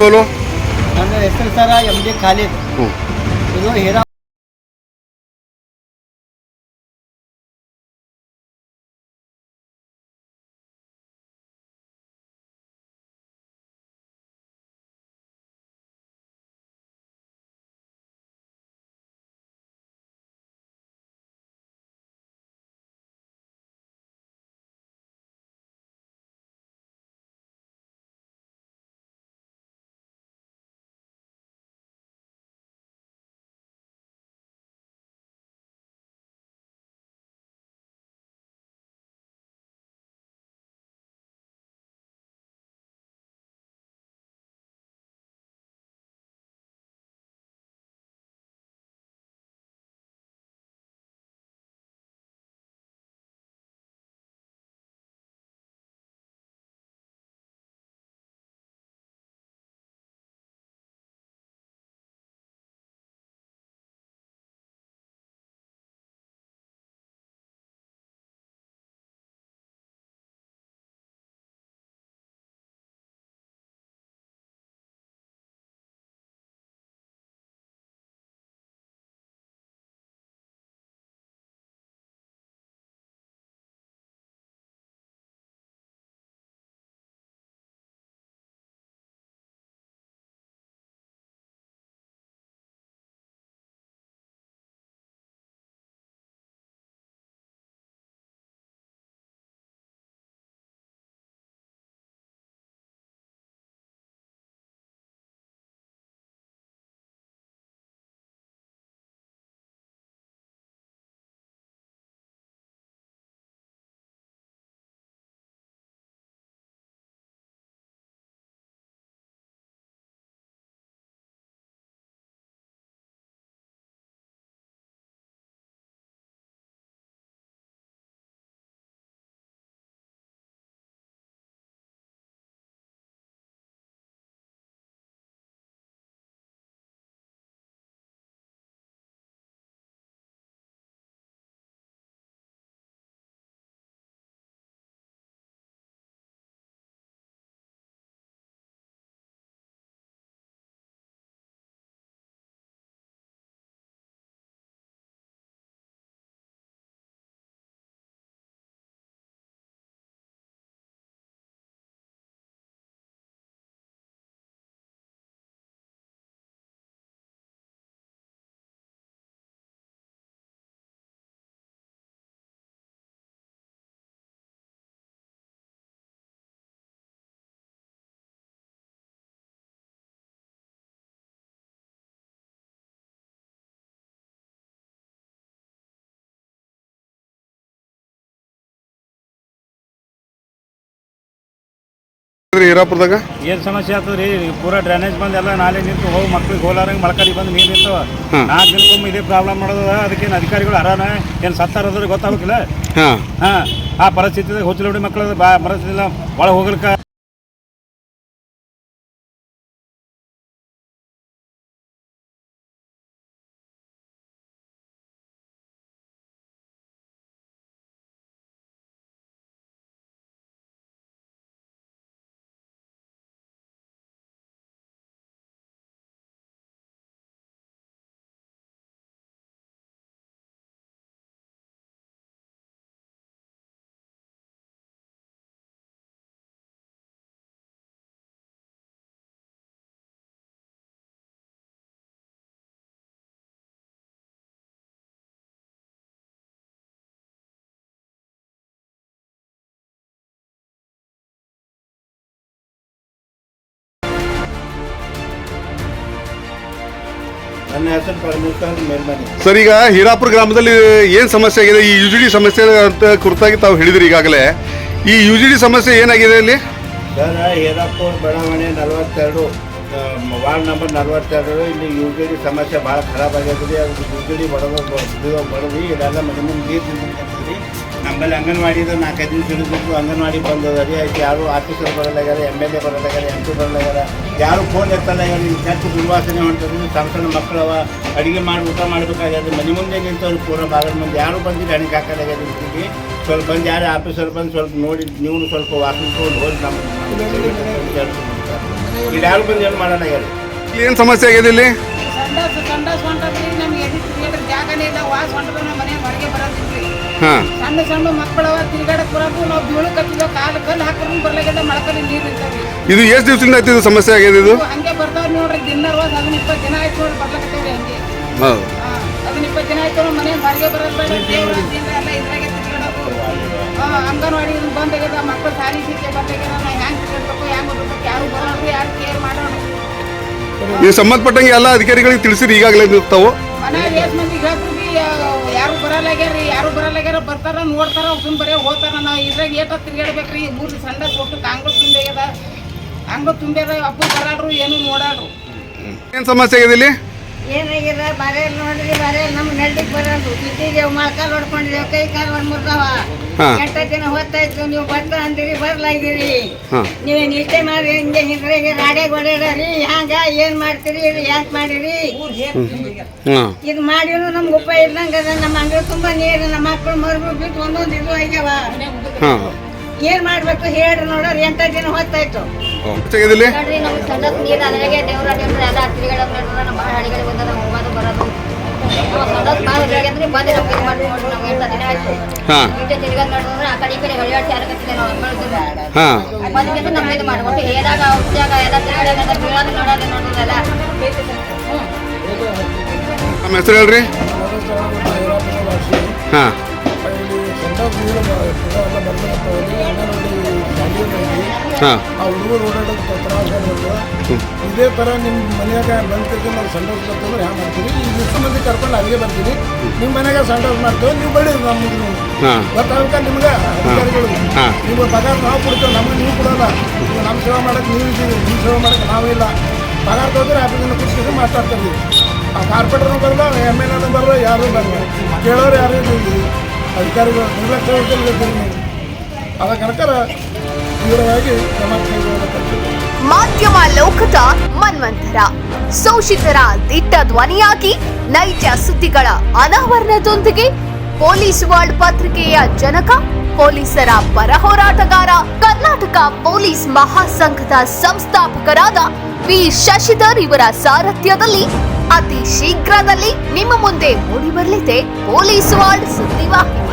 ಬೋಲು ನನ್ನ ಹೆಸರು ಸರ MD ಖಾಲಿದ್. ಇದು ಹೀರಾ ಹೀರಾಪುರದಾಗ ಏನು ಸಮಸ್ಯೆ ಆಗ್ತದೆ ರೀ? ಪೂರಾ ಡ್ರೈನೇಜ್ ಬಂದು ಎಲ್ಲ ನಾಳೆ ನಿಂತು ಹೋಗಿ ಮಕ್ಳಿಗೆ ಹೋಲಾರಂಗೆ ಮೊಳಕಾರಿ ಬಂದು ನೀರು ನಿಂತು 4 ದಿನಕ್ಕೊಮ್ಮೆ ಇದೇ ಪ್ರಾಬ್ಲಮ್ ಮಾಡೋದ. ಅದಕ್ಕೇನು ಅಧಿಕಾರಿಗಳು ಅರಾನ ಏನು ಸತ್ತಾರದ್ರೆ ಗೊತ್ತಾಗಬೇಕಿಲ್ಲ. ಆ ಪರಿಸ್ಥಿತಿದಾಗ ಹುಚ್ಚಲುಡಿ ಮಕ್ಕಳು ಪರಿಸ್ಥಿತಿ ಒಳಗೆ ಹೋಗ್ಲಿಕ್ಕೆ ನನ್ನ ಹೆಸರು ಪರಮೇಶ್ವರ್ ಮೇಲ್ಮನೆ. ಸರ್, ಈಗ ಹೀರಾಪುರ ಗ್ರಾಮದಲ್ಲಿ ಏನು ಸಮಸ್ಯೆ ಆಗಿದೆ? ಈ UGD ಸಮಸ್ಯೆ ಅಂತ ಕುರಿತಾಗಿ ತಾವು ಹೇಳಿದ್ರಿ ಈಗಾಗಲೇ. ಈ UGD ಸಮಸ್ಯೆ ಏನಾಗಿದೆ ಇಲ್ಲಿ? ಸರ್, ಹೀರಾಪುರ ಬಡಾವಣೆ 42 ವಾರ್ಡ್ ನಂಬರ್ 42 ಇಲ್ಲಿ UGD ಸಮಸ್ಯೆ ಭಾಳ ಖರಾಬ್ ಆಗ್ಯದ್ರಿ. ಅದು UGD ಬಡವಿ ಇದೆಲ್ಲ ಮನೆ ಮುಂದೆ ನೀರು ನಿಂತ್ಕೊಂಡ್ರಿ. ನಮ್ಮಲ್ಲಿ ಅಂಗನವಾಡಿದ 4-5 ದಿನ ಹಿಡಿದಿತ್ತು. ಅಂಗನವಾಡಿ ಬಂದದ ರೀ. ಆಯ್ತು, ಯಾರು ಆಫೀಸರ್ ಬರಲಾಗ್ಯಾರ, MLA ಬರಲಾಗ್ಯಾರ, MP ಬರಲಾಗ್ಯಾರ, ಯಾರು ಫೋನ್ ಎತ್ತಲಾಗ್ಯಾರ. ಇಲ್ಲಿ ಕೆಟ್ಟ ದುರ್ವಾಸನೆ ಹೊಂಟದ್ರಿ. ಸಣ್ಣ ಸಣ್ಣ ಮಕ್ಕಳವ ಅಡುಗೆ ಮಾಡಿ ಊಟ ಮಾಡಬೇಕಾಗ್ಯದ. ಮನೆ ಮುಂದೆ ನಿಂತವ್ರು ಪೂರ ಭಾಗದ ಮಂದಿ ಯಾರು ಬಂದು ಹಣಿಗೆ ಹಾಕಲಾಗ್ಯದ. ಇಲ್ಲಿ ಸ್ವಲ್ಪ ಬಂದು ಯಾರು ಆಫೀಸರ್ ಬಂದು ಸ್ವಲ್ಪ ನೋಡಿ ನೀವು ಸ್ವಲ್ಪ ವಾಸನೆ ಹೋಗಿ ನಮ್ಮ ಇಲ್ಲಿ ಯಾರು ಬಂದು ಏನು ಮಾಡೋಣ ಹೇಳಿ. ಇಲ್ಲಿ ಏನು ಸಮಸ್ಯೆ ಆಗಿದೆ ಇಲ್ಲಿ? ಸಂಡಾಸ್ ಹೊಂಟದ್ರಿ ನಮ್ಗೆ ಎಲ್ಲಿ ತಿರ್ಗಾಡಕ್ ಜಾಗನೇ ಇಲ್ಲ. ವಾಸ್ ಹೊಂಟದ ನಮ್ಮ ಮನೆ ಹೊರಗೆ ಬರೋದಿಲ್ರಿ. ಹಾಂ ಸಣ್ಣ ಸಣ್ಣ ಮಕ್ಕಳವ ತಿರ್ಗಾಡಕ್ ಬರೋದು ನಾವು ಬೀಳಕತ್ತಿದ್ದ ಕಾಲು ಕಲ್ಲು ಹಾಕಿದ್ರು ಬರ್ಲಾಗಿಲ್ಲ. ಮಳಕಲ್ಲಿ ನೀರು ಇರ್ತಾವ್ರಿ. ಇದು ಎಷ್ಟು ದಿವಸದಿಂದ ಆಯ್ತು ಇದು ಸಮಸ್ಯೆ ಆಗಿದೆ ಇದು? ಹಂಗೆ ಬರ್ತಾವ್ರಿ ನೋಡ್ರಿ. ದಿನ ರೋಸ್ ಅದನ್ನ 20 ದಿನ ಆಯ್ತು ನೋಡಿ ಬರ್ಲಕತ್ತವ್ರಿ ಹಂಗೆ. ಹೌದು. ಅದನ್ನ 20 ದಿನ ಆಯ್ತು ನಮ್ಮ ಮನೆ ಹೊರಗೆ ಬರೋದು ಬೇಡ. ದೇವ್ರ ದಿನ ಎಲ್ಲ ಇದ್ರಾಗೆ ತಿರ್ಗಾಡೋದು. ಅಂಗನವಾಡಿ ಬಂದಾಗ್ಯದ. ಮಕ್ಕಳು ಸಾಲಿ ಶಿಕ್ಷೆ ಬಂದಾಗ್ಯದ. ನಾವು ಹ್ಯಾಂಗ್ ತಿರ್ಗಾಡ್ಬೇಕು ಹ್ಯಾಂಗ್ ಓದಬೇಕು ಯಾರು ಬರೋರು ಯಾರು ಕೇರ್ ಮಾಡೋರು. ನೀವು ಸಂಬಂಧಪಟ್ಟಂಗೆ ಎಲ್ಲ ಅಧಿಕಾರಿಗಳಿಗೆ ತಿಳಿಸಿರಿ ಈಗಾಗಲೇ ನೀವು ತಾವು? ಮನ್ಯಾಗ ಎಷ್ಟ್ ಮಂದಿಗೆ ಹೇಳ್ತೀವಿ ಯಾರು ಬರಲ್ಲಾಗ್ಯಾರ. ಯಾರು ಬರಲ್ಲಾಗ್ಯಾರ. ಬರ್ತಾರ ನೋಡ್ತಾರ ಸುಮ್ ಬರೇ ಹೋಗ್ತಾರ. ನಾವು ಇದ್ರಾಗ ಏಟ ತಿರ್ಗಾಡ್ಬೇಕ್ರಿ. ಮೂರು ಸಣ್ಣ ಕೊಟ್ಟು ಕಾಂಗ್ಳು ತುಂಬ್ಯಾಗ್ಯದ. ಅಂಗ್ಳು ತುಂಬ್ಯಾರ. ಅಪ್ಪ ಬರಾಡ್ರು ಏನು ನೋಡಾಡ್ರು. ಏನು ಸಮಸ್ಯೆ ಆಗಿದೆ ಇಲ್ಲಿ? ಏನಾಗಿರ ಬರೆಯಲ್ ನೋಡ್ರಿ ಬರೆಯಲ್ ನಮ್ ನಡ್ಲಿಕ್ ಬರೋದು ಬಿಟ್ಟಿದ್ದೇವ್ ಮೊಳಕಾಲ್ ಹೊಡ್ಕೊಂಡಿದ್ದೇವ್ ಕೈ ಕಾಲು ಹೊಡ್ಮುರ್ದಾವ. ಎಂಟ ದಿನ ಹೊತ್ತಾಯ್ತು ನೀವು ಬರ್ತಾ ಅಂದಿರಿ ಬರ್ಲಾಗಿರಿ. ನೀವೇನ್ ಇಷ್ಟೇ ಮಾಡಿ ಹಿಂಗೆ ಹಿಂದ್ರಾಗೆ ರಾಡೆ ಗೊಡಾಡ್ರಿ. ಹ್ಯಾಂಗ ಏನ್ ಮಾಡ್ತೀರಿ ಯಾಕೆ ಮಾಡಿರಿ? ಇದು ಮಾಡಿದ್ರು ನಮ್ಗೆ ಉಪಾಯ ಇಲ್ಲಂಗ ನಮ್ಮ ಅಂಗಡಿ ತುಂಬಾ ನೀರು. ನಮ್ಮ ಮಕ್ಕಳು ಮರು ಬಿಟ್ಟು ಒಂದೊಂದು ಇದು ಆಗ್ಯಾವ. ಏನ್ ಮಾಡ್ಬೇಕು ಹೇಳ್ರಿ ನೋಡ್ರಿ. 8 ದಿನ ಹೊತ್ತಾಯ್ತು ಇಲ್ಲಿ ನೋಡ್ರಿ. ನಮ್ಗೆ ಸಣ್ಣ ನೀರು ಅದ್ರಾಗೆ ದೇವ್ರ ಎಲ್ಲ ತಿರುಗಾಡೋದು ನೋಡ್ರಿ. ನಮ್ಮ ಹಳ್ಳಿಗಳಿಗೆ ಬಂದ ನಾವು ಹೋಗೋದು ಬರೋದು ಸಣ್ಣ ಬಾಳದ್ರಾಗಂದ್ರೆ ಬಂದು ನಮ್ಗೆ ಮಾಡಿ ನೋಡ್ರಿ. ನಮ್ಗೆ 8 ದಿನ ಆಯ್ತು. ಇಟ್ಟೆ ತಿರ್ಗಾದ್ ನೋಡಿದ್ರೆ ಆ ಕಡೆ ಈ ಕಡೆ ಹೊಳಿಯಾಡ್ಸಿ ಆರಕತ್ತಿದೆ ನಾವು ಬಂದ್ಬಿಟ್ಟು ನಮ್ಗೆ ಇದು ಮಾಡ್ಕೊಂಡು ಹೇರಾಗ ಔಷಧಿಯಾಗ ಎಲ್ಲ ತಿರುಗಾಡ ಬೀಳೋದು ನೋಡೋದು ನೋಡೋದೆಲ್ಲ. ನಮ್ಮ ಹೆಸರು ಹೇಳ್ರಿ. ಹಾಂ ಹಾಂ ಆ ಹುಡುಗರು ಓಡಾಡೋದು ತ್ರಾಸ. ಇದೇ ಥರ ನಿಮ್ಮ ಮನೆಯಾಗ ಬಂದ್ಕಿ ನಾವು ಸಂಡೋಸ್ ಬರ್ತಂದ್ರೆ ಹ್ಯಾಂಗೆ ಮಾಡ್ತೀವಿ. ಈಗ ಎಷ್ಟು ಮಂದಿ ಕರ್ಕೊಂಡು ಅಲ್ಲಿಗೆ ಬರ್ತೀವಿ. ನಿಮ್ಮ ಮನೆಯಾಗ ಸಂಡೋಸ್ ಮಾಡ್ತೇವೆ. ನೀವು ಬಳಿ ನಮ್ಗೆ ಗೊತ್ತಾಗಕ್ಕ ನಿಮ್ಗೆ ಅಧಿಕಾರಿಗಳು. ನೀವು ಪಗಾರ ನಾವು ಕೊಡ್ತೇವೆ. ನಮ್ಗೆ ನೀವು ಕೊಡೋಲ್ಲ. ಈಗ ನಮ್ಮ ಸೇವೆ ಮಾಡೋಕೆ ನೀವು ಇದ್ದೀವಿ. ನಿಮ್ಮ ಸೇವೆ ಮಾಡೋಕೆ ನಾವು ಇಲ್ಲ. ಪಗಾರ ತಗೋದ್ರೆ ಆಫೀಸಿಂದ ಕೂತ್ಕೊಂಡು ಮಾತಾಡ್ತೀವಿ. ಆ ಕಾರ್ಪೊರೇಟರ್ನು ಬರಲ್ಲ MLAನು ಬರಲ್ಲ ಯಾರೂ ಬರಲ್ಲ. ಕೇಳೋರು ಯಾರು ಇದ್ದೀವಿ ಅಧಿಕಾರಿಗಳು ನಿರ್ಲಕ್ಷ್ಯ ಇರ್ತೀವಿ. ಅದ ಕನಕರ ತೀವ್ರವಾಗಿ ಕ್ರಮ ಕೈಗೊಳ್ಳಬೇಕು. ಮಾಧ್ಯಮ ಲೋಕದ ಮನ್ವಂತರ ಶೋಷಿತರ ದಿಟ್ಟ ಧ್ವನಿಯಾಗಿ ನೈಜ ಸುದ್ದಿಗಳ ಅನಾವರಣದೊಂದಿಗೆ ಪೊಲೀಸ್ ವರ್ಲ್ಡ್ ಪತ್ರಿಕೆಯ ಜನಕ, ಪೊಲೀಸರ ಪರ ಹೋರಾಟಗಾರ, ಕರ್ನಾಟಕ ಪೊಲೀಸ್ ಮಹಾಸಂಘದ ಸಂಸ್ಥಾಪಕರಾದ ವಿ ಶಶಿಧರ್ ಇವರ ಸಾರಥ್ಯದಲ್ಲಿ ಅತಿ ಶೀಘ್ರದಲ್ಲಿ ನಿಮ್ಮ ಮುಂದೆ ಮೂಡಿಬರಲಿದೆ ಪೊಲೀಸ್ ವರ್ಲ್ಡ್ ಸುದ್ದಿವಾಹಿನಿ.